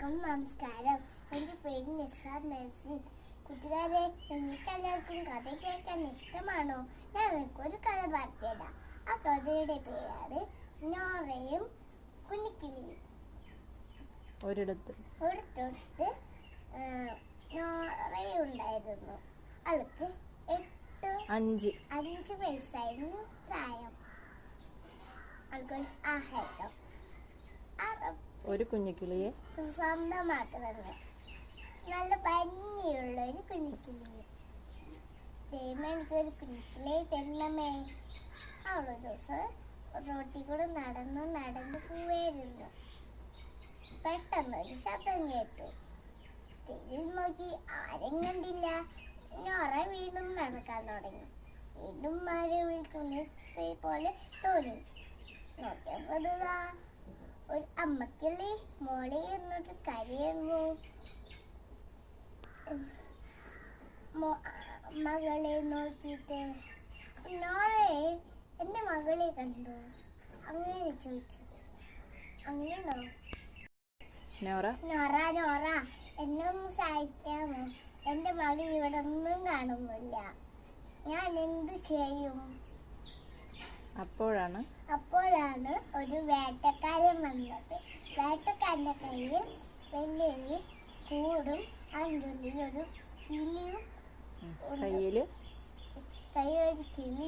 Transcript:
എല്ലാവർക്കും നമസ്കാരം. എൻ്റെ പേര് നിസാർ മെസ്സിൻ. കൂട്ടുകാരെ, നിങ്ങൾക്ക് എല്ലാവർക്കും കഥ കേൾക്കാൻ ഇഷ്ടമാണോ? ഞാൻ നിങ്ങൾക്കൊരു കഥ പറഞ്ഞുതരാം. ആ കഥയുടെ പേരാണ് നോറയും കുഞ്ഞിക്കിളിയും. ഒരിടത്ത് നോറയുണ്ടായിരുന്നു. അവൾക്ക് 5 വയസ്സായിരുന്നു പ്രായം. അവൾക്ക് ആഹാരം ഒരു കുഞ്ഞിക്കിളിയെ സ്വന്തമാക്കുന്നത്. നല്ല ഭംഗിയുള്ള ഒരു കുഞ്ഞിക്കിളിയെ. ദൈവമേ, എനിക്കൊരു കുഞ്ഞിക്കിളിയെ തരണമേ. അവളൊരു ദിവസം റോട്ടിൽ കൂടെ നടന്ന് പോവായിരുന്നു. പെട്ടെന്നൊരു ശബ്ദം കേട്ടു. തിരിഞ്ഞു നോക്കി, ആരും കണ്ടില്ല. നോറ വീണ്ടും നടക്കാൻ തുടങ്ങി. വീണ്ടും ആരെ വിളിക്കുന്ന പോലെ തോന്നി. നോക്കിയപ്പോ ഒരു അമ്മക്കിളി മോളെ എന്നിട്ട് കരയുന്നു. മകളെ നോക്കിയിട്ട്, നോറേ, എന്റെ മകളെ കണ്ടു? അങ്ങനെ ചോദിച്ചു. അങ്ങനെയാണോ? നോറ എന്നെ ഒന്ന് സഹായിക്കാമോ? എന്റെ മകൾ ഇവിടെ ഒന്നും കാണുന്നില്ല. ഞാൻ എന്ത് ചെയ്യും? അപ്പോഴാണ് ഒരു വേട്ടക്കാരൻ വന്നത്. വേട്ടക്കാരന്റെ കയ്യിൽ വലിയൊരു കൂടും അതിൻ്റെ ഉള്ളിൽ ഒരു കിളിയും കയ്യില് കയ്യൊരു കിളിയും